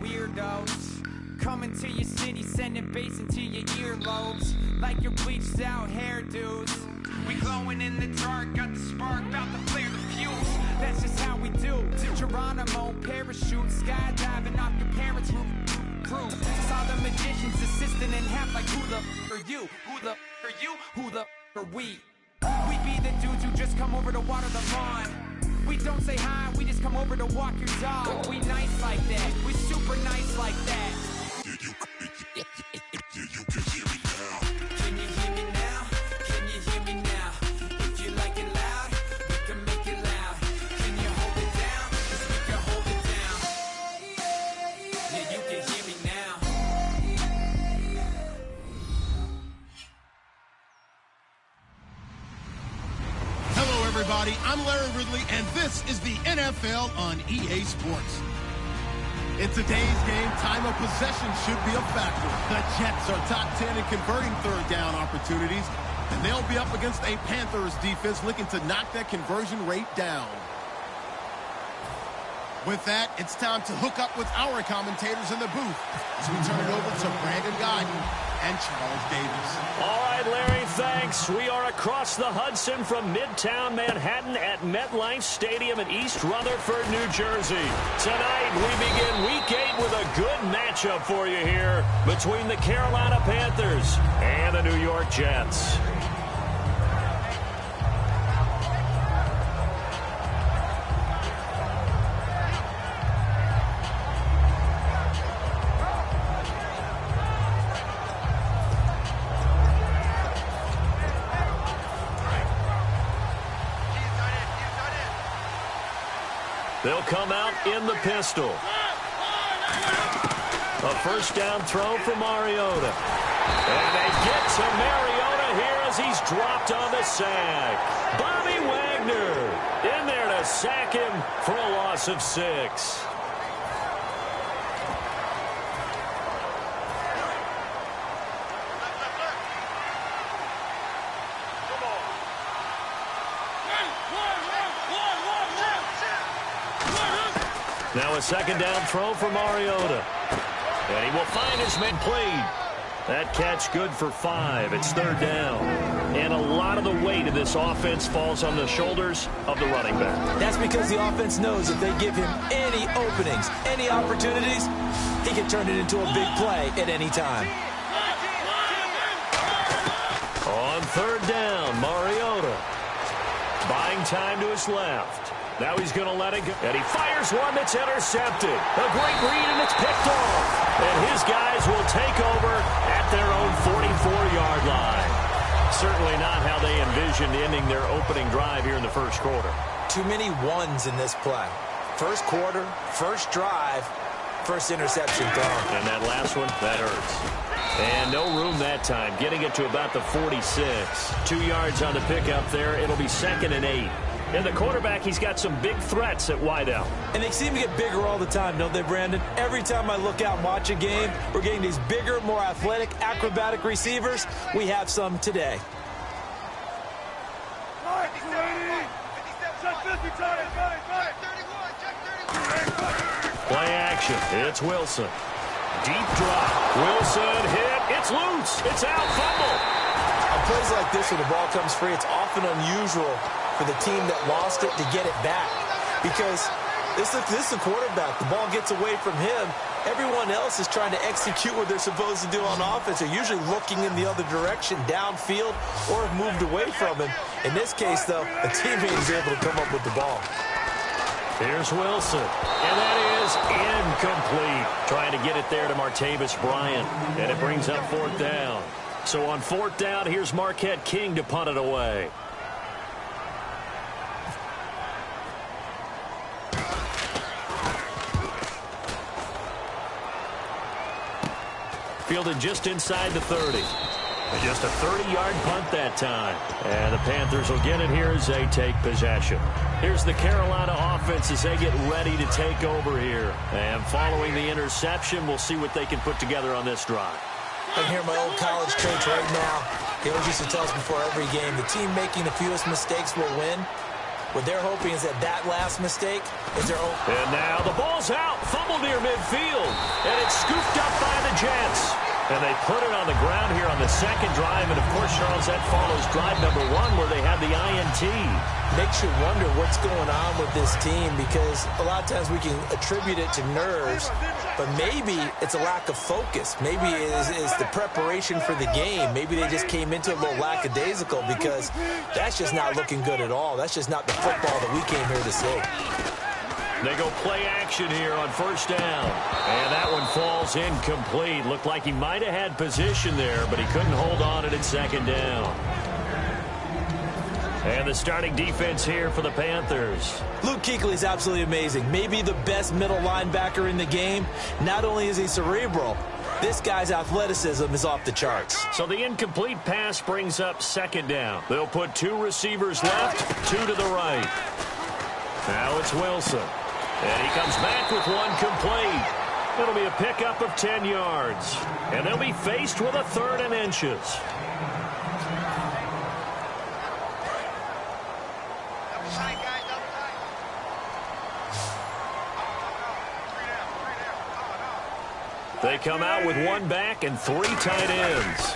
weirdos coming to your city, sending bass into your earlobes like your bleached out hairdos. We glowing in the dark, got the spark, about to flare the fuse. That's just how we do. To Geronimo, parachute, skydiving off your parents' roof. Saw the magician's assistant in half like who the are you? Who the are you? Who the are we? We be the dudes who just come over to water the lawn. We don't say hi, we just come over to walk your dog. We nice like that, we super nice like that. Can you hear me now? Can you hear me now? If you like it loud, we can make it loud. Can you hold it down? 'Cause we can hold it down. Yeah, you can hear me now. Hello, everybody. I'm Larry Ridley, and this is the NFL on EA Sports. In today's game, time of possession should be a factor. The Jets are top 10 in converting third down opportunities, and they'll be up against a Panthers defense looking to knock that conversion rate down. With that, it's time to hook up with our commentators in the booth as we turn it over to Brandon Godden and Charles Davis. All right, Larry, thanks. We are across the Hudson from Midtown Manhattan at MetLife Stadium in East Rutherford, New Jersey. Tonight, we begin Week 8 with a good matchup for you here between the Carolina Panthers and the New York Jets. They'll come out in the pistol. A first down throw for Mariota. And they get to Mariota here as he's dropped on the sack. Bobby Wagner in there to sack him for a loss of 6. Now a second down throw for Mariota. And he will find his man played. That catch good for 5. It's third down. And a lot of the weight of this offense falls on the shoulders of the running back. That's because the offense knows if they give him any openings, any opportunities, he can turn it into a big play at any time. On third down, Mariota. Buying time to his left. Now he's going to let it go. And he fires one that's intercepted. A great read, and it's picked off. And his guys will take over at their own 44-yard line. Certainly not how they envisioned ending their opening drive here in the first quarter. Too many ones in this play. First quarter, first drive, first interception thrown. And that last one, that hurts. And no room that time, getting it to about the 46. 2 yards on the pickup there. It'll be 2nd and 8. And the quarterback, he's got some big threats at wideout. And they seem to get bigger all the time, don't they, Brandon? Every time I look out and watch a game, we're getting these bigger, more athletic, acrobatic receivers. We have some today. Play action. It's Wilson. Deep drop. Wilson hit. It's loose. It's out. Fumble. On plays like this where the ball comes free, it's often unusual for the team that lost it to get it back. Because this is the quarterback. The ball gets away from him. Everyone else is trying to execute what they're supposed to do on offense. They're usually looking in the other direction, downfield, or have moved away from him. In this case, though, a teammate is able to come up with the ball. Here's Wilson. And that is incomplete. Trying to get it there to Martavis Bryant. And it brings up 4th down. So on 4th down, here's Marquette King to punt it away. Fielded just inside the 30. And just a 30-yard punt that time. And the Panthers will get it here as they take possession. Here's the Carolina offense as they get ready to take over here. And following the interception, we'll see what they can put together on this drive. I can hear my old college coach right now. He always used to tell us before every game, the team making the fewest mistakes will win. What they're hoping is that last mistake is their own. And now the ball's out. Fumble near midfield. And it's scooped up by the Jets. And they put it on the ground here on the second drive. And, of course, Charles, that follows drive number 1 where they had the INT. Makes you wonder what's going on with this team because a lot of times we can attribute it to nerves, but maybe it's a lack of focus. Maybe it is the preparation for the game. Maybe they just came into a little lackadaisical because that's just not looking good at all. That's just not the football that we came here to see. They go play action here on first down. And that one falls incomplete. Looked like he might have had position there, but he couldn't hold on at second down. And the starting defense here for the Panthers. Luke Kuechly is absolutely amazing. Maybe the best middle linebacker in the game. Not only is he cerebral, this guy's athleticism is off the charts. So the incomplete pass brings up second down. They'll put 2 receivers left, 2 to the right. Now it's Wilson. And he comes back with 1 complete. It'll be a pickup of 10 yards. And they'll be faced with a 3rd and inches. They come out with 1 back and 3 tight ends.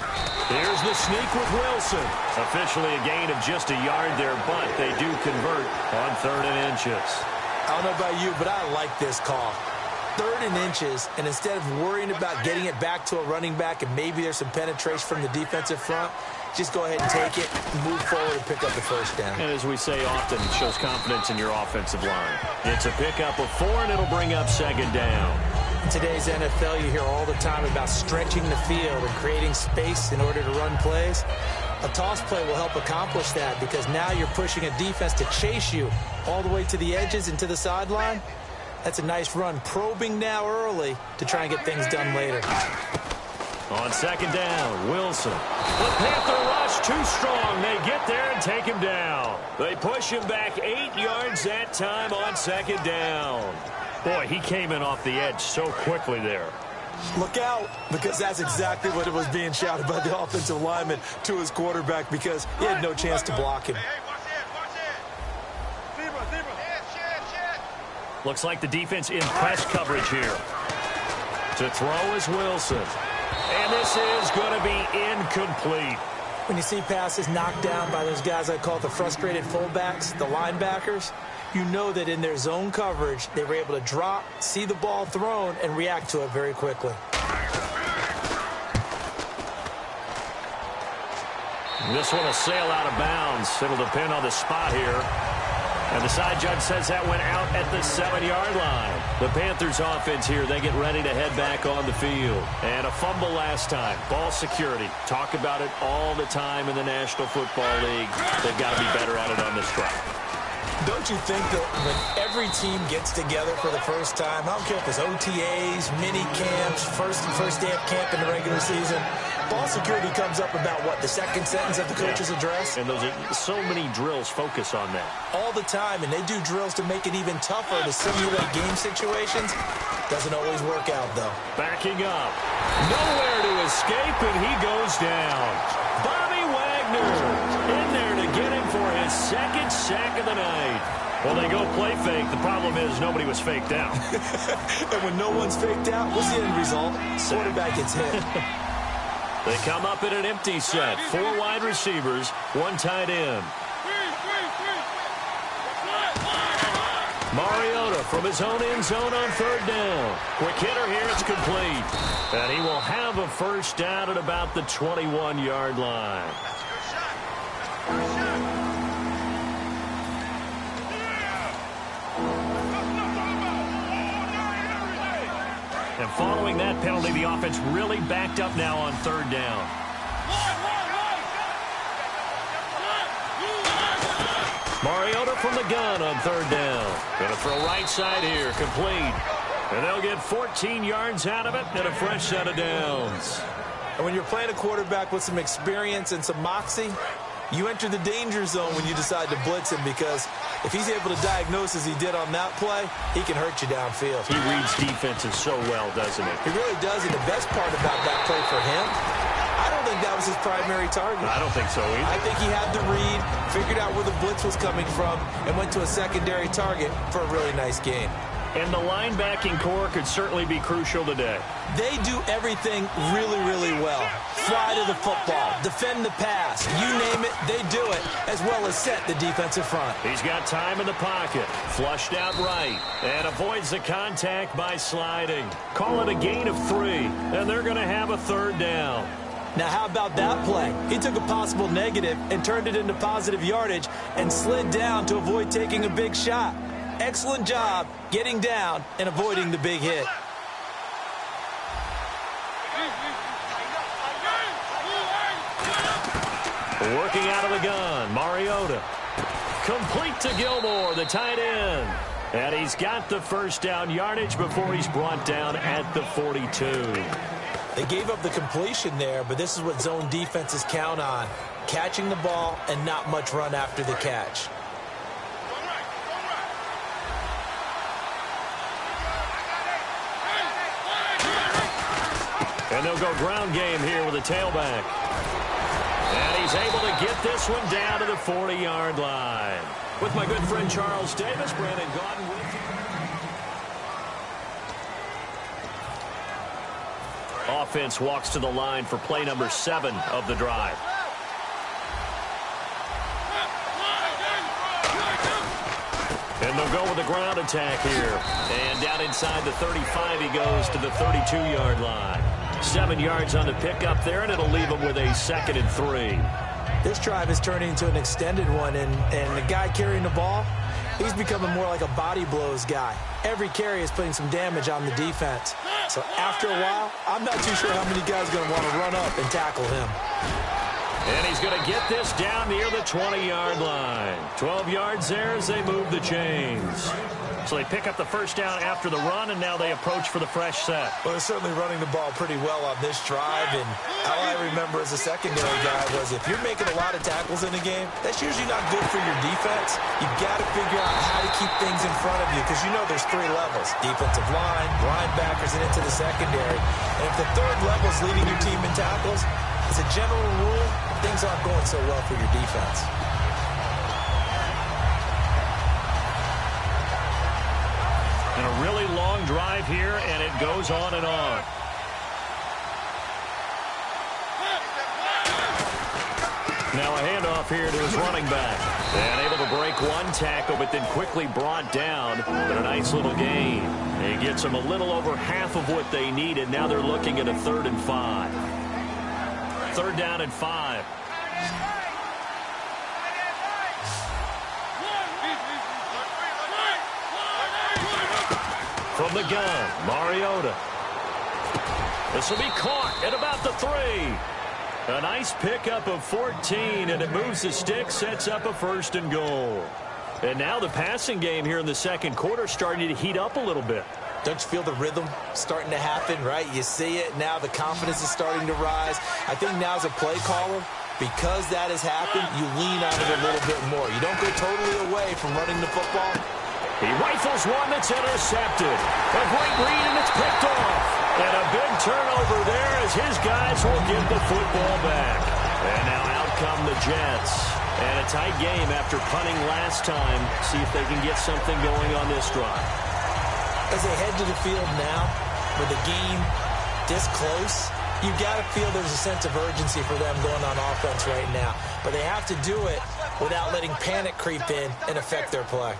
Here's the sneak with Wilson. Officially a gain of just a yard there, but they do convert on 3rd and inches. I don't know about you, but I like this call. 3rd and inches, and instead of worrying about getting it back to a running back and maybe there's some penetration from the defensive front, just go ahead and take it, move forward, and pick up the first down. And as we say often, it shows confidence in your offensive line. It's a pickup of 4, and it'll bring up second down. In today's NFL, you hear all the time about stretching the field and creating space in order to run plays. A toss play will help accomplish that because now you're pushing a defense to chase you all the way to the edges and to the sideline. That's a nice run, probing now early to try and get things done later. On second down, Wilson. The Panther rush too strong. They get there and take him down. They push him back 8 yards that time on second down. Boy, he came in off the edge so quickly there. Look out, because that's exactly what it was being shouted by the offensive lineman to his quarterback because he had no chance to block him. Looks like the defense in press coverage here. To throw is Wilson. And this is going to be incomplete. When you see passes knocked down by those guys I call the frustrated fullbacks, the linebackers, you know that in their zone coverage, they were able to drop, see the ball thrown, and react to it very quickly. This one will sail out of bounds. It'll depend on the spot here. And the side judge says that went out at the 7-yard line. The Panthers offense here, they get ready to head back on the field. And a fumble last time. Ball security. Talk about it all the time in the National Football League. They've got to be better at it on this drive. Don't you think that when every team gets together for the first time, I don't care if it's OTAs, mini camps, first day of camp in the regular season, ball security comes up about what, the second sentence of the coach's address? And those are so many drills focus on that. All the time, and they do drills to make it even tougher to simulate game situations. Doesn't always work out, though. Backing up. Nowhere to escape, and he goes down. Bobby Wagner in there to get him for his second sack of the night. Well, they go play fake. The problem is nobody was faked out. And when no one's faked out, what's the end result? Quarterback gets hit. They come up in an empty set. 4 wide receivers, 1 tight end. Mariota from his own end zone on 3rd down. Quick hitter here, it's complete. And he will have a first down at about the 21-yard line. And following that penalty, the offense really backed up now on 3rd down. Mariota from the gun on 3rd down. Going to throw right side here, complete. And they'll get 14 yards out of it and a fresh set of downs. And when you're playing a quarterback with some experience and some moxie, you enter the danger zone when you decide to blitz him because if he's able to diagnose as he did on that play, he can hurt you downfield. He reads defenses so well, doesn't he? He really does, and the best part about that play for him, I don't don't think that was his primary target. I don't think so either. I think he had the read, figured out where the blitz was coming from, and went to a secondary target for a really nice gain. And the linebacking core could certainly be crucial today. They do everything really, really well. Fly to the football, defend the pass, you name it, they do it, as well as set the defensive front. He's got time in the pocket, flushed out right, and avoids the contact by sliding. Call it a gain of 3, and they're going to have a 3rd down. Now, how about that play? He took a possible negative and turned it into positive yardage and slid down to avoid taking a big shot. Excellent job getting down and avoiding the big hit. Working out of the gun, Mariota. Complete to Gilmore, the tight end. And he's got the 1st down yardage before he's brought down at the 42. They gave up the completion there, but this is what zone defenses count on. Catching the ball and not much run after the catch. And they'll go ground game here with a tailback. And he's able to get this one down to the 40-yard line. With my good friend Charles Davis, Brandon Gaudin with you. Offense walks to the line for play number 7 of the drive. And they'll go with a ground attack here. And down inside the 35, he goes to the 32-yard line. 7 yards on the pickup there, and it'll leave him with a 2nd and 3. This drive is turning into an extended one, and the guy carrying the ball, he's becoming more like a body blows guy. Every carry is putting some damage on the defense. So after a while, I'm not too sure how many guys are going to want to run up and tackle him. And he's going to get this down near the 20-yard line. 12 yards there as they move the chains. So they pick up the 1st down after the run, and now they approach for the fresh set. Well, they're certainly running the ball pretty well on this drive, and all I remember as a secondary guy was if you're making a lot of tackles in a game, that's usually not good for your defense. You've got to figure out how to keep things in front of you, because you know there's 3 levels: defensive line, linebackers, and into the secondary. And if the 3rd level is leading your team in tackles, as a general rule, things aren't going so well for your defense. And a really long drive here, and it goes on and on. Now a handoff here to his running back. And able to break one tackle, but then quickly brought down. But a nice little gain. And he gets them a little over half of what they needed. Now they're looking at a 3rd and 5. 3rd down and 5. From the gun, Mariota. This will be caught at about the 3. A nice pickup of 14, and it moves the stick, sets up a 1st and goal. And now the passing game here in the 2nd quarter starting to heat up a little bit. Don't you feel the rhythm starting to happen, right? You see it now. The confidence is starting to rise. I think now as a play caller, because that has happened, you lean on it a little bit more. You don't go totally away from running the football. He rifles one that's intercepted. A great read, and it's picked off. And a big turnover there as his guys will get the football back. And now out come the Jets. And a tight game after punting last time. See if they can get something going on this drive. As they head to the field now, with the game this close, you've got to feel there's a sense of urgency for them going on offense right now. But they have to do it without letting panic creep in and affect their play.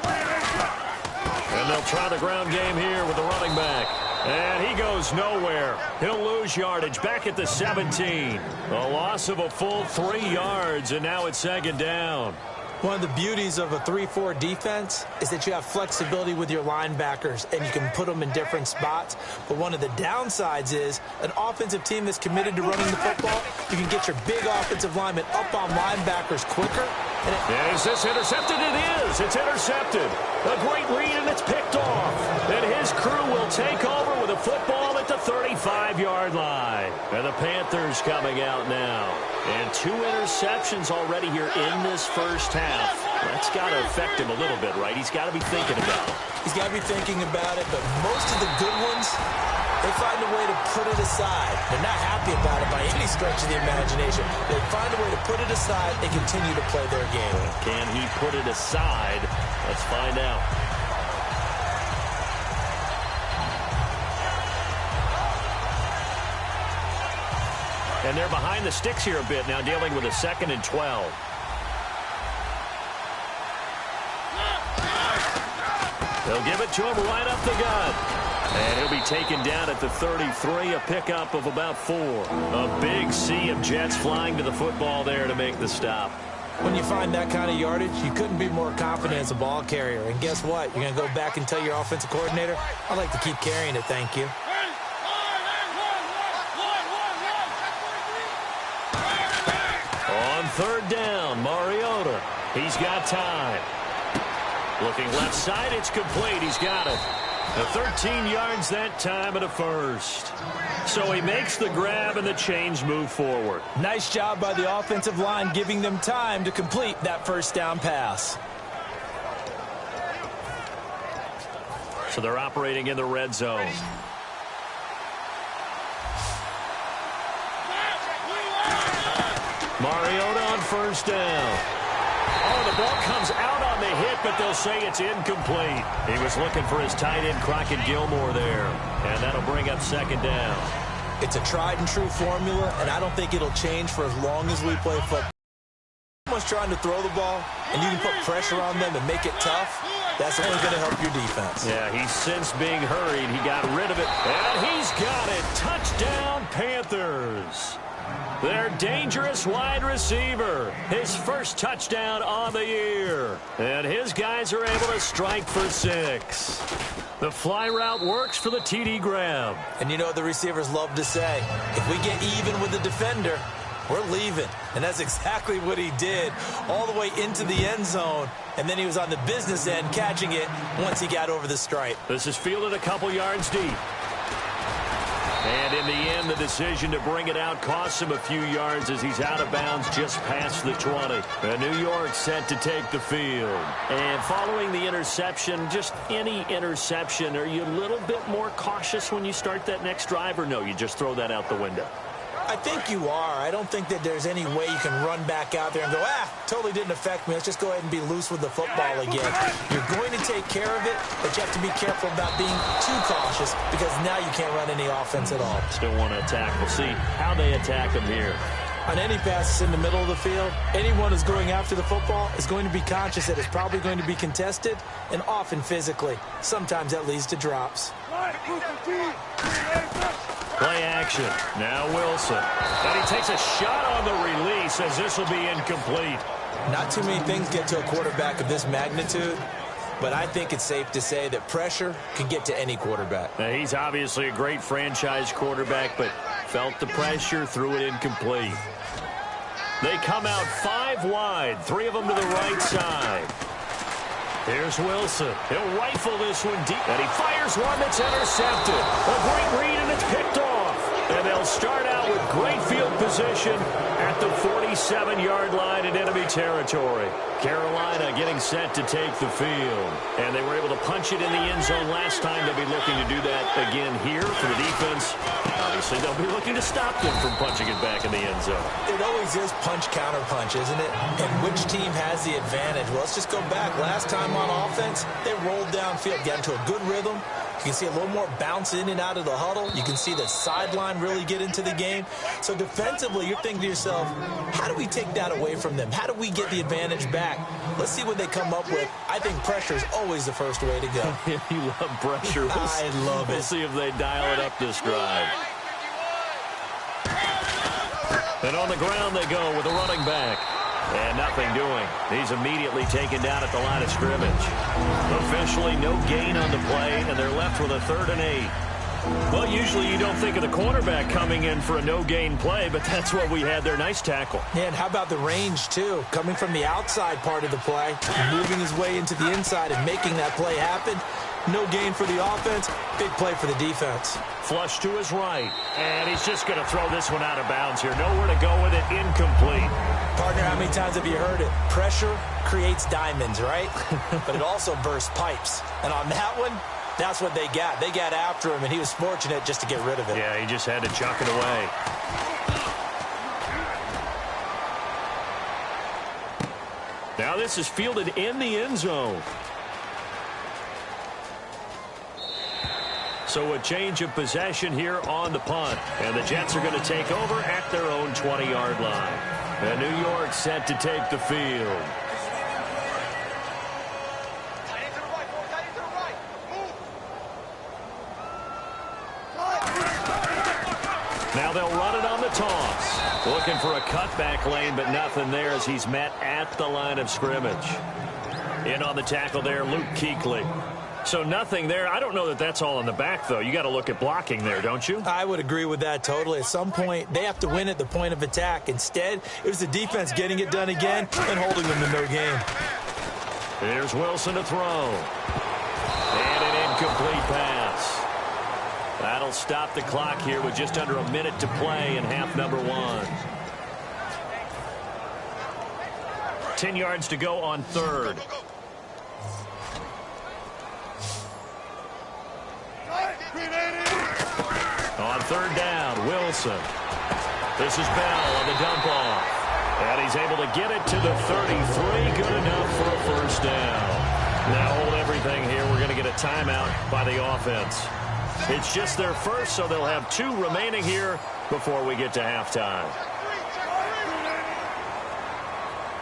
And they'll try the ground game here with the running back. And he goes nowhere. He'll lose yardage back at the 17. A loss of a full 3 yards, and now it's 2nd down. One of the beauties of a 3-4 defense is that you have flexibility with your linebackers, and you can put them in different spots. But one of the downsides is an offensive team that's committed to running the football, you can get your big offensive linemen up on linebackers quicker. And is this intercepted? It is. It's intercepted. A great read, and it's picked off. And his crew will take over with a football at the 35-yard line. And the Panthers coming out now. And 2 interceptions already here in this first half. That's got to affect him a little bit, right? He's got to be thinking about it. He's got to be thinking about it, but most of the good ones, they find a way to put it aside. They're not happy about it by any stretch of the imagination. They find a way to put it aside and continue to play their game. Can he put it aside? Let's find out. And they're behind the sticks here a bit now, dealing with a 2nd and 12. They'll give it to him right up the gut. And he'll be taken down at the 33, a pickup of about 4. A big sea of Jets flying to the football there to make the stop. When you find that kind of yardage, you couldn't be more confident as a ball carrier. And guess what? You're going to go back and tell your offensive coordinator, I'd like to keep carrying it, thank you. On 3rd down, Mariota. He's got time. Looking left side, it's complete. He's got it. 13 yards that time and a first. So he makes the grab and the chains move forward. Nice job by the offensive line giving them time to complete that first down pass. So they're operating in the red zone. Mariota on 1st down. Oh, the ball comes out on the hit, but they'll say it's incomplete. He was looking for his tight end, Crockett Gilmore, there. And that'll bring up 2nd down. It's a tried-and-true formula, and I don't think it'll change for as long as we play football. Someone's trying to throw the ball, and you can put pressure on them and make it tough. That's only going to help your defense. Yeah, he's since being hurried. He got rid of it, and he's got it. Touchdown, Panthers. Their dangerous wide receiver. His first touchdown on the year. And his guys are able to strike for 6. The fly route works for the TD grab. And you know what the receivers love to say? If we get even with the defender, we're leaving. And that's exactly what he did, all the way into the end zone. And then he was on the business end catching it once he got over the stripe. This is fielded a couple yards deep. And in the end, the decision to bring it out costs him a few yards as he's out of bounds just past the 20. And New York set to take the field. And following the interception, just any interception, are you a little bit more cautious when you start that next drive, or no, you just throw that out the window? I think you are. I don't think that there's any way you can run back out there and go, totally didn't affect me. Let's just go ahead and be loose with the football again. You're going to take care of it, but you have to be careful about being too cautious because now you can't run any offense at all. Still want to attack. We'll see how they attack them here. On any passes in the middle of the field, anyone who's going after the football is going to be conscious that it's probably going to be contested and often physically. Sometimes that leads to drops. Play action. Now Wilson. And he takes a shot on the release as this will be incomplete. Not too many things get to a quarterback of this magnitude, but I think it's safe to say that pressure can get to any quarterback. Now, he's obviously a great franchise quarterback, but felt the pressure, threw it incomplete. They come out 5 wide, 3 of them to the right side. Here's Wilson. He'll rifle this one deep, and he fires one that's intercepted. A great read, and it's picked off. And they'll start out with great field position at the 47-yard line in enemy territory. Carolina getting set to take the field. And they were able to punch it in the end zone last time. They'll be looking to do that again here for the defense. Obviously, they'll be looking to stop them from punching it back in the end zone. It always is punch-counter-punch, isn't it? And which team has the advantage? Well, let's just go back. Last time on offense, they rolled downfield, got into a good rhythm. You can see a little more bounce in and out of the huddle. You can see the sideline really get into the game. So defensively, you're thinking to yourself, how do we take that away from them? How do we get the advantage back? Let's see what they come up with. I think pressure is always the first way to go. You love pressure. I love it. We'll see if they dial it up this drive. And on the ground they go with a running back. And nothing doing. He's immediately taken down at the line of scrimmage. Officially no gain on the play, and they're left with a 3rd and 8. Well, usually you don't think of the cornerback coming in for a no-gain play, but that's what we had there. Nice tackle. Yeah, and how about the range, too? Coming from the outside part of the play, moving his way into the inside and making that play happen. No gain for the offense. Big play for the defense. Flush to his right. And he's just going to throw this one out of bounds here. Nowhere to go with it. Incomplete. Partner, how many times have you heard it? Pressure creates diamonds, right? But it also bursts pipes. And on that one, that's what they got. They got after him, and he was fortunate just to get rid of it. Yeah, he just had to chuck it away. Now this is fielded in the end zone. So a change of possession here on the punt. And the Jets are going to take over at their own 20-yard line. And New York set to take the field. Now they'll run it on the toss. Looking for a cutback lane, but nothing there as he's met at the line of scrimmage. In on the tackle there, Luke Kuechly. So nothing there. I don't know that that's all in the back, though. You got to look at blocking there, don't you? I would agree with that totally. At some point, they have to win at the point of attack. Instead, it was the defense getting it done again and holding them to no gain. Here's Wilson to throw. And an incomplete pass. That'll stop the clock here with just under a minute to play in half number 1. 10 yards to go on third. On third down, Wilson. This is Bell on the dump off. And he's able to get it to the 33. Good enough for a first down. Now hold everything here. We're going to get a timeout by the offense. It's just their first, so they'll have 2 remaining here before we get to halftime.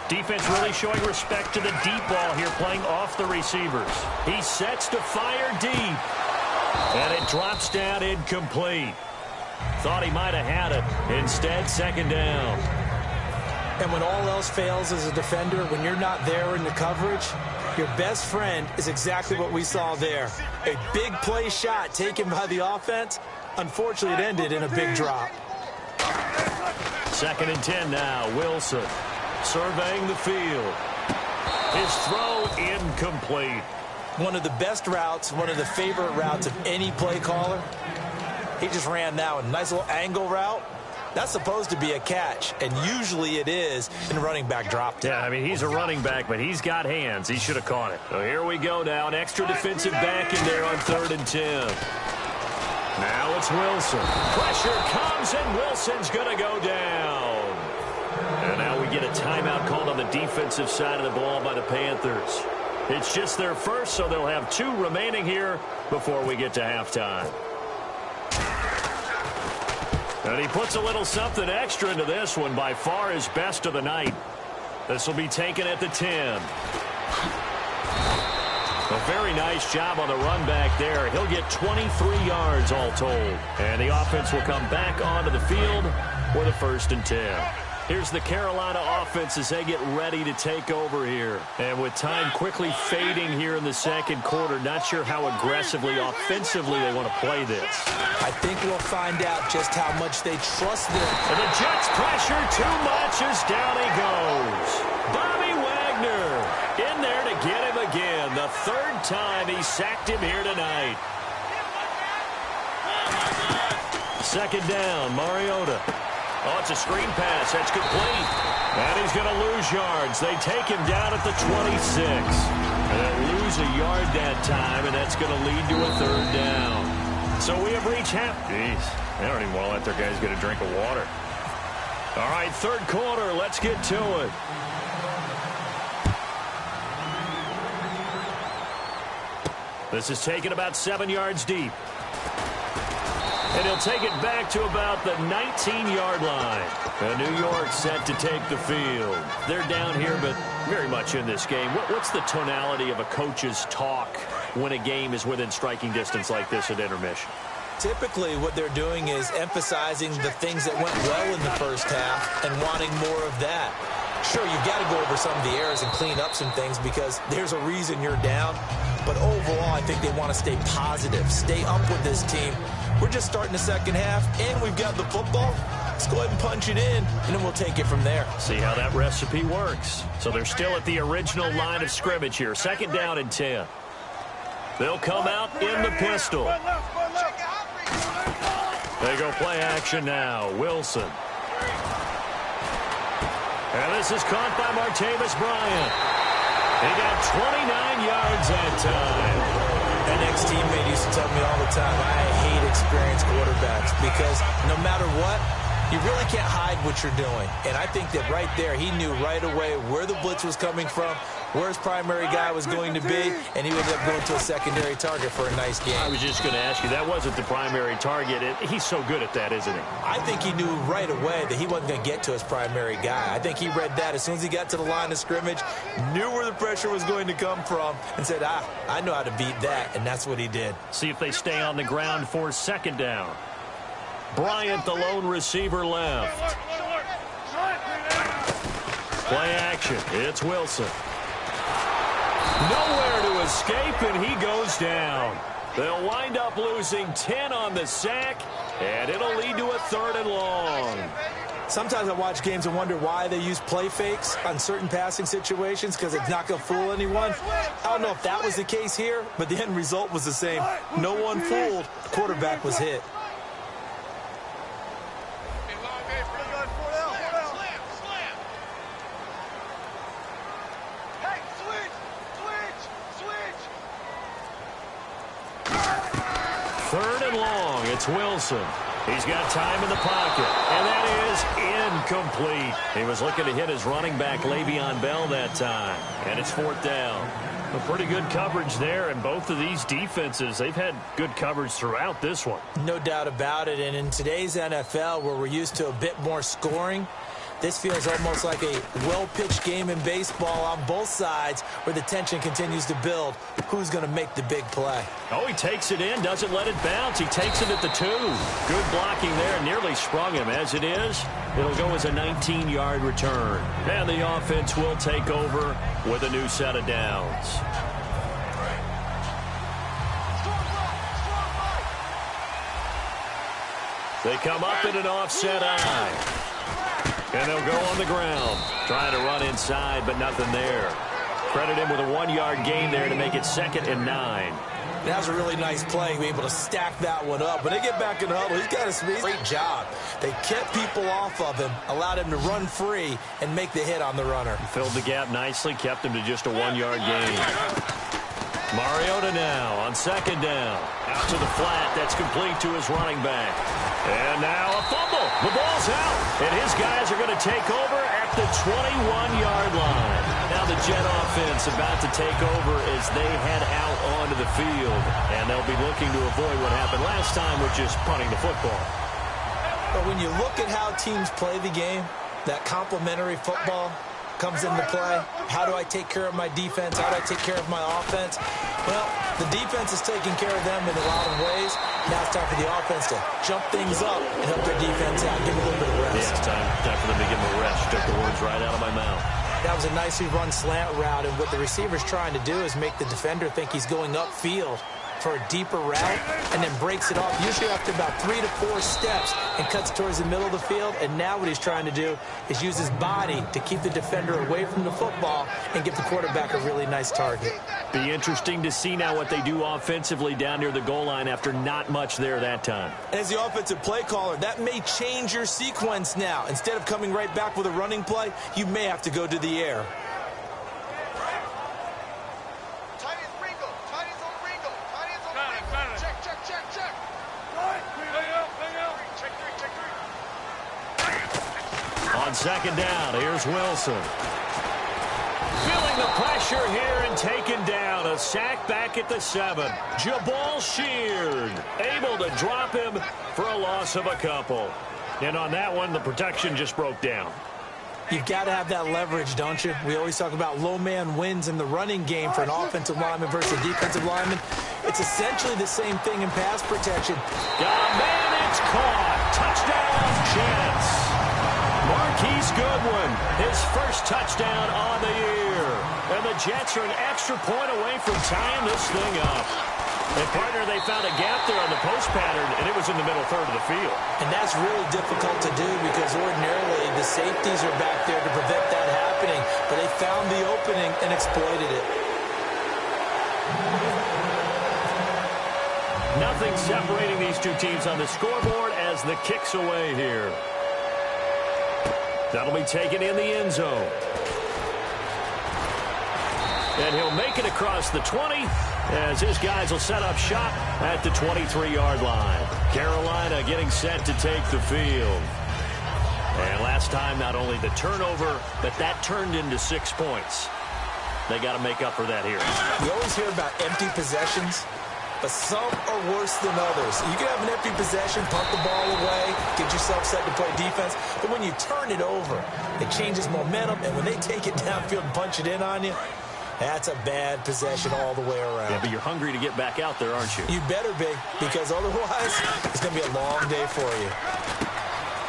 Defense really showing respect to the deep ball here, playing off the receivers. He sets to fire deep. And it drops down incomplete. Thought he might have had it. Instead, second down. And when all else fails as a defender, when you're not there in the coverage, your best friend is exactly what we saw there. A big play shot taken by the offense. Unfortunately, it ended in a big drop. 2nd and 10 now. Wilson surveying the field. His throw incomplete. One of the best routes, one of the favorite routes of any play caller. He just ran that one. Nice little angle route. That's supposed to be a catch, and usually it is, and the running back dropped it. Yeah, I mean, he's a running back, but he's got hands. He should have caught it. So here we go now. An extra defensive back in there on 3rd and 10. Now it's Wilson. Pressure comes, and Wilson's going to go down. And now we get a timeout called on the defensive side of the ball by the Panthers. It's just their first, so they'll have 2 remaining here before we get to halftime. And he puts a little something extra into this one, by far his best of the night. This will be taken at the 10. A very nice job on the run back there. He'll get 23 yards all told. And the offense will come back onto the field with a 1st and 10. Here's the Carolina offense as they get ready to take over here. And with time quickly fading here in the second quarter, not sure how aggressively, offensively they want to play this. I think we'll find out just how much they trust them. And the Jets pressure too much as down he goes. Bobby Wagner in there to get him again. The 3rd time he sacked him here tonight. 2nd down, Mariota. Oh, it's a screen pass. That's complete. And he's going to lose yards. They take him down at the 26. And they'll lose a yard that time, and that's going to lead to a 3rd down. So we have reached half. Jeez, they don't even want to let their guys get a drink of water. All right, 3rd quarter. Let's get to it. This is taken about 7 yards deep. And he'll take it back to about the 19-yard line. And New York set to take the field. They're down here, but very much in this game. What's the tonality of a coach's talk when a game is within striking distance like this at intermission? Typically, what they're doing is emphasizing the things that went well in the first half and wanting more of that. Sure, you've got to go over some of the errors and clean up some things because there's a reason you're down. But overall, I think they want to stay positive, stay up with this team. We're just starting the second half, and we've got the football. Let's go ahead and punch it in, and then we'll take it from there. See how that recipe works. So they're still at the original line of scrimmage here. 2nd down and 10. They'll come out in the pistol. They go play action now. Wilson. And this is caught by Martavis Bryant. He got 29 yards that time. An ex-teammate used to tell me all the time, I hate experienced quarterbacks because no matter what, you really can't hide what you're doing. And I think that right there, he knew right away where the blitz was coming from, where his primary guy was going to be, and he would end up going to a secondary target for a nice game. I was just going to ask you, that wasn't the primary target. He's so good at that, isn't he? I think he knew right away that he wasn't going to get to his primary guy. I think he read that as soon as he got to the line of scrimmage, knew where the pressure was going to come from, and said, I know how to beat that, and that's what he did. See if they stay on the ground for second down. Bryant, the lone receiver, left. Play action. It's Wilson. Nowhere to escape, and he goes down. They'll wind up losing 10 on the sack, and it'll lead to a 3rd and long. Sometimes I watch games and wonder why they use play fakes on certain passing situations because it's not going to fool anyone. I don't know if that was the case here, but the end result was the same. No one fooled. The quarterback was hit. It's Wilson. He's got time in the pocket, and that is incomplete. He was looking to hit his running back, Le'Veon Bell, that time, and it's 4th down. A pretty good coverage there, and both of these defenses, they've had good coverage throughout this one. No doubt about it, and in today's NFL, where we're used to a bit more scoring, this feels almost like a well-pitched game in baseball on both sides where the tension continues to build. Who's going to make the big play? Oh, he takes it in, doesn't let it bounce. He takes it at the 2. Good blocking there, nearly sprung him. As it is, it'll go as a 19-yard return. And the offense will take over with a new set of downs. They come up in an offset eye. And they'll go on the ground. Trying to run inside, but nothing there. Credit him with a 1-yard gain there to make it 2nd and 9. That was a really nice play, being able to stack that one up. When they get back in the huddle, he's got a great job. They kept people off of him, allowed him to run free, and make the hit on the runner. Filled the gap nicely, kept him to just a 1-yard gain. Mariota now on 2nd down. Out to the flat. That's complete to his running back. And now a fumble. The ball's out. And his guys are going to take over at the 21-yard line. Now the Jet offense about to take over as they head out onto the field. And they'll be looking to avoid what happened last time, which is punting the football. But when you look at how teams play the game, that complementary football comes into play. How do I take care of my defense? How do I take care of my offense? Well, the defense is taking care of them in a lot of ways. Now it's time for the offense to jump things up and help their defense out. Give them a little bit of rest. Yeah, it's time for them to give them a rest. Took the words right out of my mouth. That was a nicely run slant route, and what the receiver's trying to do is make the defender think he's going upfield for a deeper route and then breaks it off, usually after about 3 to 4 steps, and cuts towards the middle of the field. And now what he's trying to do is use his body to keep the defender away from the football and give the quarterback a really nice target. Be interesting to see now what they do offensively down near the goal line after not much there that time. As the offensive play caller, that may change your sequence now. Instead of coming right back with a running play, you may have to go to the air. On 2nd down, here's Wilson. Feeling the pressure here and taken down. A sack back at the 7. Jabal Sheard able to drop him for a loss of a couple. And on that one, the protection just broke down. You've got to have that leverage, don't you? We always talk about low man wins in the running game for an offensive lineman versus a defensive lineman. It's essentially the same thing in pass protection. Got a man, it's caught. Touchdown, Jets. Marquise Goodwin, his first touchdown on the year. And the Jets are an extra point away from tying this thing up. And, partner, they found a gap there on the post pattern, and it was in the middle third of the field. And that's really difficult to do because ordinarily the safeties are back there to prevent that happening. But they found the opening and exploited it. Nothing separating these two teams on the scoreboard as the kick's away here. That'll be taken in the end zone. And he'll make it across the 20 as his guys will set up shop at the 23-yard line. Carolina getting set to take the field. And last time, not only the turnover, but that turned into 6 points. They got to make up for that here. You always hear about empty possessions, but some are worse than others. You can have an empty possession, punt the ball away, get yourself set to play defense, but when you turn it over, it changes momentum, and when they take it downfield and punch it in on you, that's a bad possession all the way around. Yeah, but you're hungry to get back out there, aren't you? You better be, because otherwise, it's going to be a long day for you.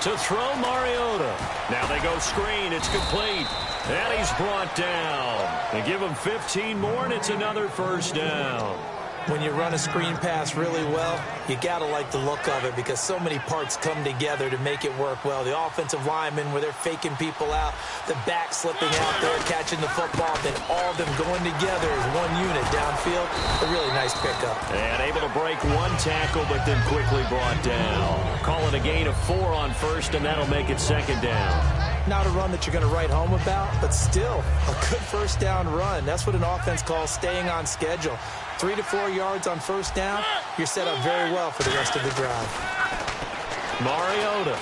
To throw Mariota. Now they go screen. It's complete. And he's brought down. They give him 15 more, and it's another first down. When you run a screen pass really well, you got to like the look of it because so many parts come together to make it work well. The offensive linemen, where they're faking people out, the back slipping out there, catching the football, then all of them going together as one unit downfield. A really nice pickup. And able to break one tackle, but then quickly brought down. Call it a gain of 4 on first, and that'll make it second down. Not a run that you're going to write home about, but still a good first down run. That's what an offense calls staying on schedule. 3 to 4 yards on first down, you're set up very well for the rest of the drive. Mariota,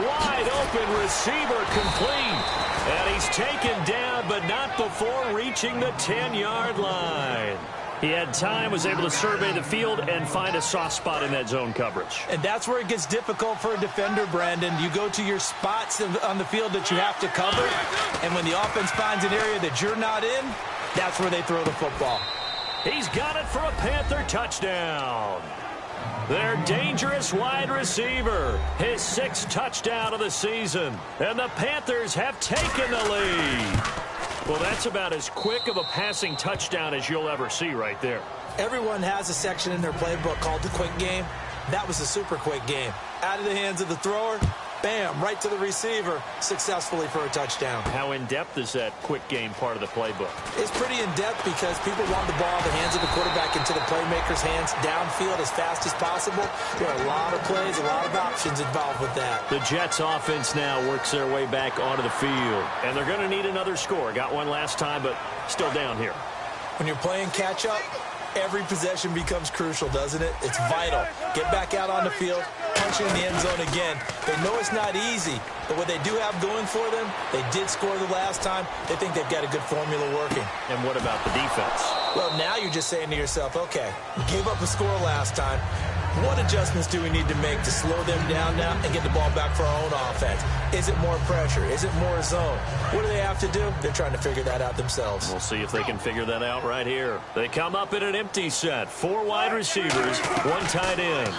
wide open receiver, complete. And he's taken down, but not before reaching the 10-yard line. He had time, was able to survey the field and find a soft spot in that zone coverage. And that's where it gets difficult for a defender, Brandon. You go to your spots on the field that you have to cover, and when the offense finds an area that you're not in, that's where they throw the football. He's got it for a Panther touchdown. Their dangerous wide receiver, his 6th touchdown of the season. And the Panthers have taken the lead. Well, that's about as quick of a passing touchdown as you'll ever see right there. Everyone has a section in their playbook called the quick game. That was a super quick game. Out of the hands of the thrower, bam, right to the receiver, successfully for a touchdown. How in-depth is that quick game part of the playbook? It's pretty in-depth because people want the ball in the hands of the quarterback into the playmaker's hands downfield as fast as possible. There are a lot of plays, a lot of options involved with that. The Jets offense now works their way back onto the field. And they're going to need another score. Got one last time, but still down here. When you're playing catch-up, every possession becomes crucial, doesn't it? It's vital. Get back out on the field, punch in the end zone again. They know it's not easy, but what they do have going for them, they did score the last time. They think they've got a good formula working. And what about the defense? Well, now you're just saying to yourself, okay, we gave up a score last time. What adjustments do we need to make to slow them down now and get the ball back for our own offense? Is it more pressure? Is it more zone? What do they have to do? They're trying to figure that out themselves. We'll see if they can figure that out right here. They come up in an empty set. 4 wide receivers, 1 tight end.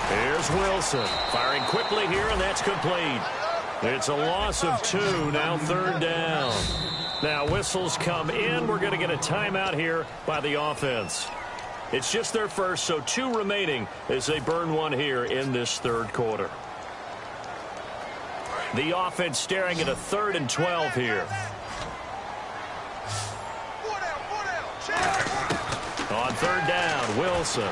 Here's Wilson. Firing quickly here, and that's complete. It's a loss of 2, now 3rd down. Now whistles come in. We're going to get a timeout here by the offense. It's just their first, so 2 remaining as they burn 1 here in this 3rd quarter. The offense staring at a 3rd and 12 here. On 3rd down, Wilson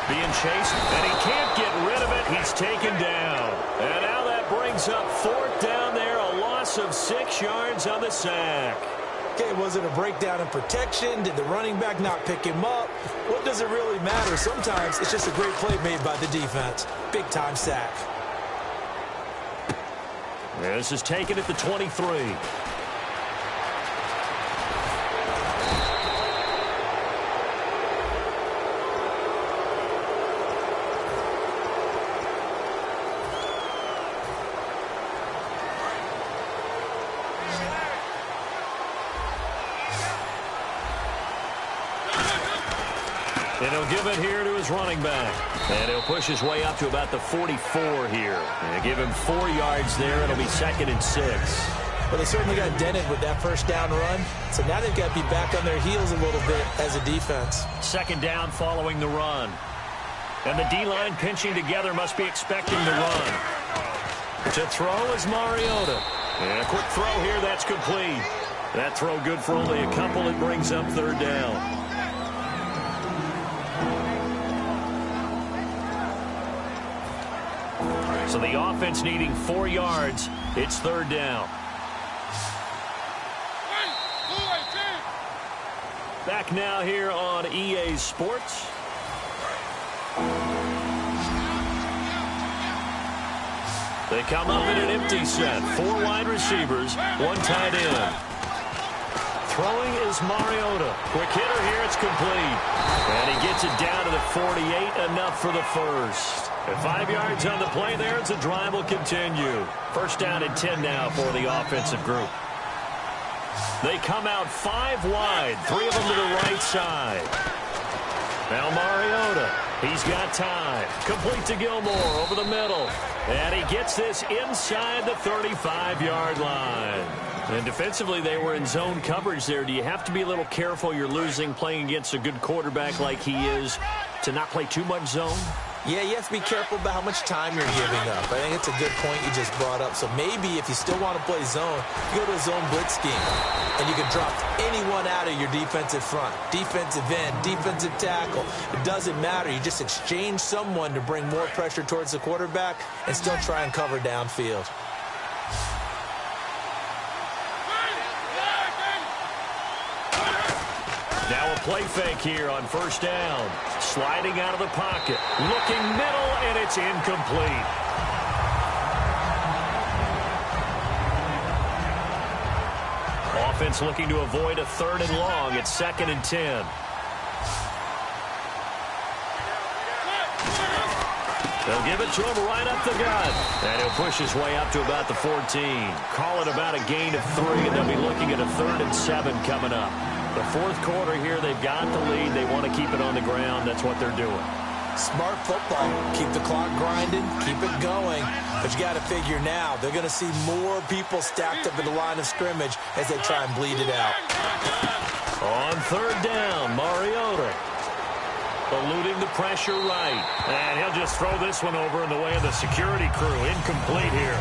being chased, and he can't get rid of it. He's taken down. And now that brings up 4th down there, a loss of 6 yards on the sack. Okay, was it a breakdown in protection? Did the running back not pick him up? What does it really matter? Sometimes it's just a great play made by the defense. Big-time sack. This is taken at the 23. And he'll give it here to his running back. And he'll push his way up to about the 44 here. And give him 4 yards there. It'll be 2nd and 6. Well, they certainly got dented with that first down run. So now they've got to be back on their heels a little bit as a defense. 2nd down following the run. And the D-line pinching together must be expecting the run. To throw is Mariota. And a quick throw here. That's complete. That throw good for only a couple. It brings up 3rd down. So the offense needing 4 yards. It's third down. Back now here on EA Sports. They come up in an empty set. 4 wide receivers, 1 tight end. Throwing is Mariota. Quick hitter here, it's complete. And he gets it down to the 48, enough for the first. And 5 yards on the play there as the drive will continue. First down and 10 now for the offensive group. They come out 5 wide, 3 of them to the right side. Now Mariota, he's got time. Complete to Gilmore over the middle. And he gets this inside the 35-yard line. And defensively, they were in zone coverage there. Do you have to be a little careful? You're losing, playing against a good quarterback like he is, to not play too much zone? Yeah, you have to be careful about how much time you're giving up. I think it's a good point you just brought up. So maybe if you still want to play zone, you go to a zone blitz scheme. And you can drop anyone out of your defensive front. Defensive end, defensive tackle. It doesn't matter. You just exchange someone to bring more pressure towards the quarterback and still try and cover downfield. Now a play fake here on first down. Sliding out of the pocket. Looking middle, and it's incomplete. Offense looking to avoid a 3rd and long. It's 2nd and 10. They'll give it to him right up the gut. And he'll push his way up to about the 14. Call it about a gain of 3, and they'll be looking at a 3rd and 7 coming up. The 4th quarter here, they've got the lead. They want to keep it on the ground. That's what they're doing. Smart football. Keep the clock grinding. Keep it going. But you got to figure now, they're going to see more people stacked up at the line of scrimmage as they try and bleed it out. On 3rd down, Mariota eluding the pressure right. And he'll just throw this one over in the way of the security crew. Incomplete here.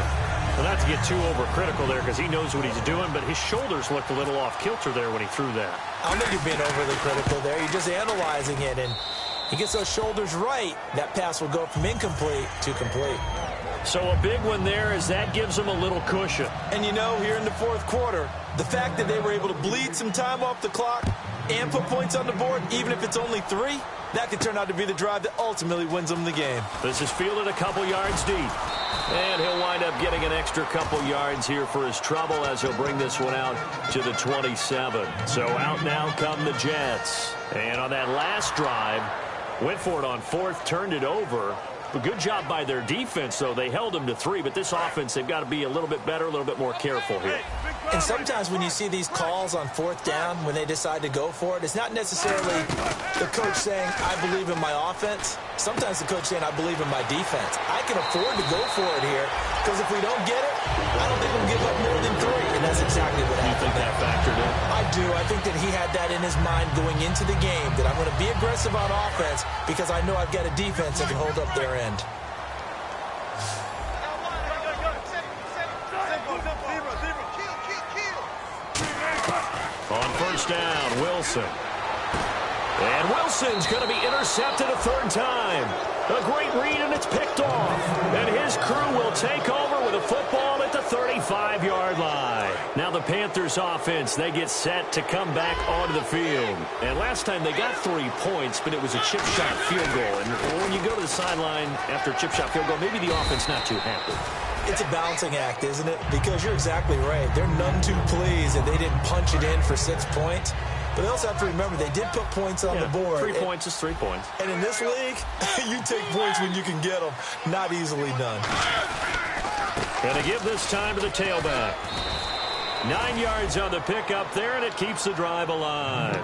Well, not to get too overcritical there because he knows what he's doing, but his shoulders looked a little off kilter there when he threw that. I don't think you're being overly critical there. You're just analyzing it, and he gets those shoulders right. That pass will go from incomplete to complete. So a big one there as that gives him a little cushion. And you know, here in the 4th quarter, the fact that they were able to bleed some time off the clock and put points on the board, even if it's only 3, that could turn out to be the drive that ultimately wins them the game. This is fielded a couple yards deep. And he'll wind up getting an extra couple yards here for his trouble as he'll bring this one out to the 27. So out now come the Jets. And on that last drive, went for it on 4th, turned it over. A good job by their defense, though. They held them to 3, but this offense, they've got to be a little bit better, a little bit more careful here. And sometimes when you see these calls on 4th down, when they decide to go for it, it's not necessarily the coach saying, I believe in my offense. Sometimes the coach saying, I believe in my defense. I can afford to go for it here, because if we don't get it, I don't think we'll give up more than 3. And that's exactly what happened. You think that factored in? I do. I think that he had that in his mind going into the game, that I'm going to be aggressive on offense because I know I've got a defense that can hold up their end. On first down, Wilson. And Wilson's going to be intercepted a 3rd time. A great read, and it's picked off. And his crew will take over with a football at the 35-yard line. Now the Panthers offense, they get set to come back onto the field. And last time they got 3 points, but it was a chip shot field goal. And when you go to the sideline after a chip shot field goal, maybe the offense not too happy. It's a balancing act, isn't it? Because you're exactly right. They're none too pleased that they didn't punch it in for 6 points. But they also have to remember they did put points on the board. 3 points is 3 points. And in this league, you take points when you can get them. Not easily done. Going to give this time to the tailback. 9 yards on the pickup there, and it keeps the drive alive.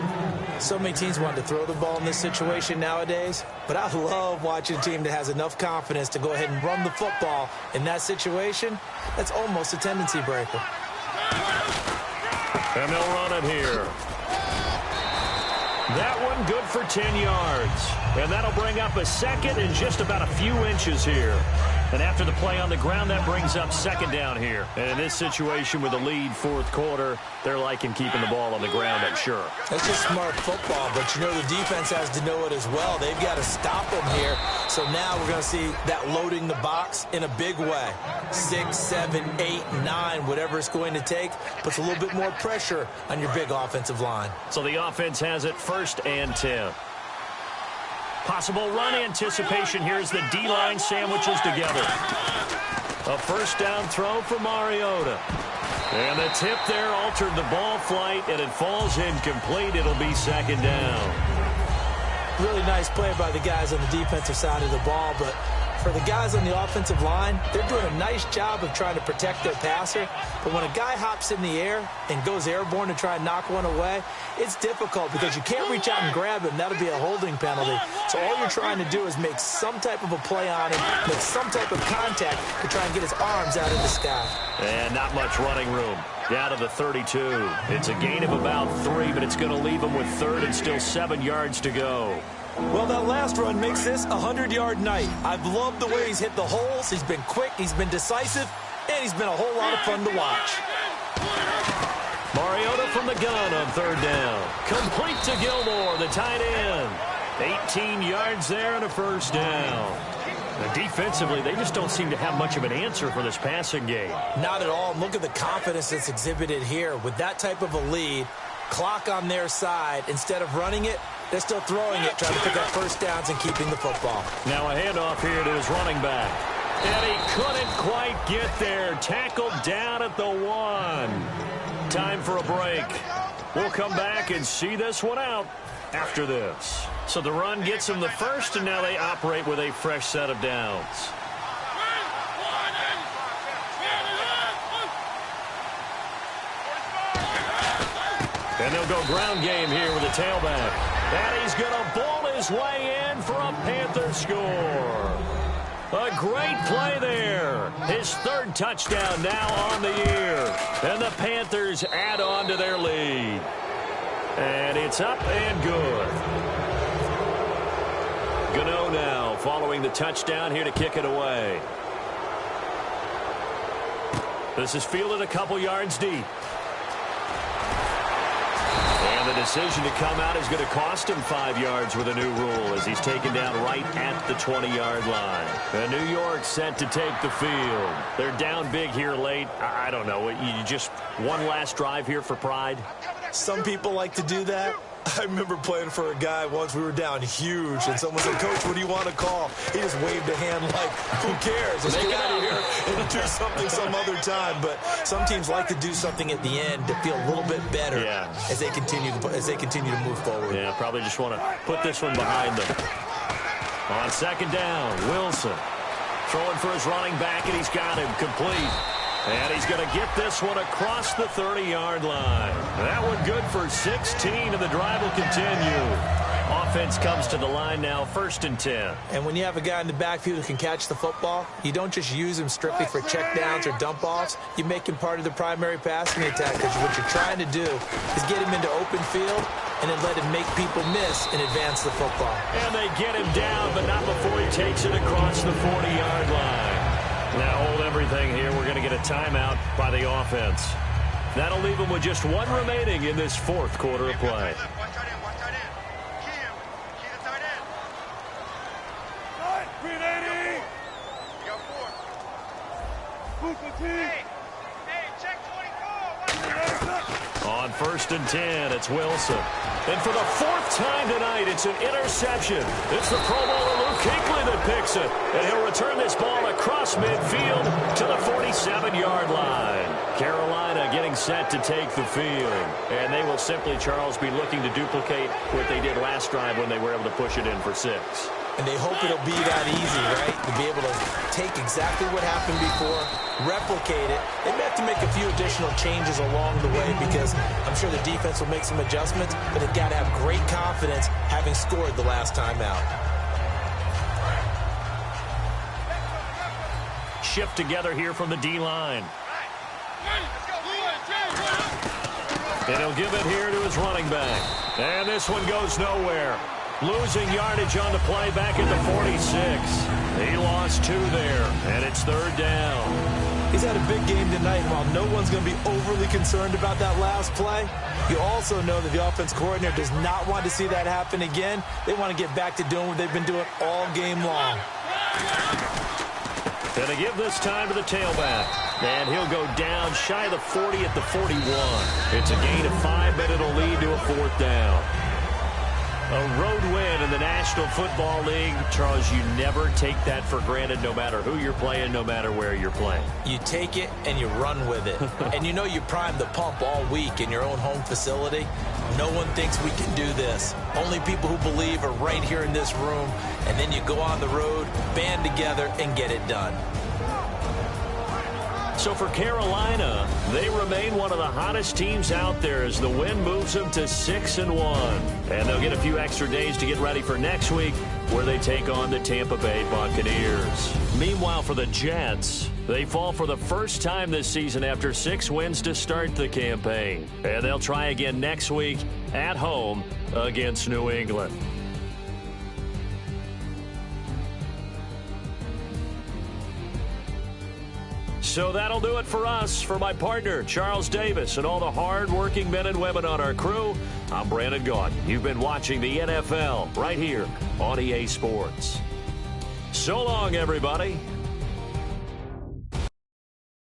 So many teams want to throw the ball in this situation nowadays, but I love watching a team that has enough confidence to go ahead and run the football in that situation. That's almost a tendency breaker. And they'll run it here. That one good for 10 yards. And that'll bring up a 2nd and just about a few inches here. And after the play on the ground, that brings up second down here. And in this situation with the lead fourth quarter, they're liking keeping the ball on the ground, I'm sure. That's just smart football, but you know the defense has to know it as well. They've got to stop them here. So now we're going to see that loading the box in a big way. 6, 7, 8, 9, whatever it's going to take, puts a little bit more pressure on your big offensive line. So the offense has it 1st and 10. Possible run anticipation. Here's the D-line sandwiches together. A first down throw for Mariota. And the tip there altered the ball flight, and it falls incomplete. It'll be second down. Really nice play by the guys on the defensive side of the ball, but for the guys on the offensive line, they're doing a nice job of trying to protect their passer. But when a guy hops in the air and goes airborne to try and knock one away, it's difficult because you can't reach out and grab him. That'll be a holding penalty. So all you're trying to do is make some type of a play on him, make some type of contact to try and get his arms out of the sky. And not much running room. Down to the 32. It's a gain of about 3, but it's going to leave him with 3rd and still 7 yards to go. Well, that last run makes this a 100-yard night. I've loved the way he's hit the holes. He's been quick, he's been decisive, and he's been a whole lot of fun to watch. Mariota from the gun on 3rd down. Complete to Gilmore, the tight end. 18 yards there and a first down. Now, defensively, they just don't seem to have much of an answer for this passing game. Not at all. Look at the confidence that's exhibited here. With that type of a lead, clock on their side, instead of running it, they're still throwing it, trying to pick up first downs and keeping the football. Now a handoff here to his running back. And he couldn't quite get there. Tackled down at the 1. Time for a break. We'll come back and see this one out after this. So the run gets them the first, and now they operate with a fresh set of downs. And they'll go ground game here with a tailback. And he's going to ball his way in for a Panther score. A great play there. His 3rd touchdown now on the year. And the Panthers add on to their lead. And it's up and good. Gano now following the touchdown here to kick it away. This is fielded a couple yards deep. And the decision to come out is going to cost him 5 yards with a new rule as he's taken down right at the 20-yard line. And New York set to take the field. They're down big here late. I don't know. You just one last drive here for pride? Some people like to do that. I remember playing for a guy once. We were down huge, and someone said, "Coach, what do you want to call?" He just waved a hand like, "Who cares? Let's get out of here and do something some other time." But some teams like to do something at the end to feel a little bit better as they continue to move forward. Yeah, probably just want to put this one behind them. On 2nd down, Wilson throwing for his running back, and he's got him complete. And he's going to get this one across the 30-yard line. That one good for 16, and the drive will continue. Offense comes to the line now, 1st and 10. And when you have a guy in the backfield who can catch the football, you don't just use him strictly for checkdowns or dump-offs. You make him part of the primary passing attack, because what you're trying to do is get him into open field and then let him make people miss and advance the football. And they get him down, but not before he takes it across the 40-yard line. Now hold everything here. We're going to get a timeout by the offense. That'll leave them with just 1 remaining in this 4th quarter of play. On 1st and 10, it's Wilson. And for the 4th time tonight, it's an interception. It's the Pro Bowler Luke Kuechly that picks it. And he'll return this ball across midfield to the 47-yard line. Carolina getting set to take the field. And they will simply, Charles, be looking to duplicate what they did last drive when they were able to push it in for 6. And they hope it'll be that easy, right? To be able to take exactly what happened before, replicate it. They may have to make a few additional changes along the way because I'm sure the defense will make some adjustments, but they've got to have great confidence having scored the last time out. Shift together here from the D-line. And he'll give it here to his running back. And this one goes nowhere. Losing yardage on the play back at the 46. He lost 2 there, and it's 3rd down. He's had a big game tonight, and while no one's going to be overly concerned about that last play, you also know that the offense coordinator does not want to see that happen again. They want to get back to doing what they've been doing all game long. Going to give this time to the tailback. And he'll go down shy of the 40 at the 41. It's a gain of 5, but it'll lead to a 4th down. A road win in the National Football League. Charles, you never take that for granted no matter who you're playing, no matter where you're playing. You take it and you run with it. And you know you primed the pump all week in your own home facility. No one thinks we can do this. Only people who believe are right here in this room. And then you go on the road, band together, and get it done. So for Carolina, they remain one of the hottest teams out there as the win moves them to 6-1. And they'll get a few extra days to get ready for next week, where they take on the Tampa Bay Buccaneers. Meanwhile, for the Jets, they fall for the first time this season after 6 wins to start the campaign. And they'll try again next week at home against New England. So that'll do it for us. For my partner, Charles Davis, and all the hard-working men and women on our crew, I'm Brandon Gaudin. You've been watching the NFL right here on EA Sports. So long, everybody.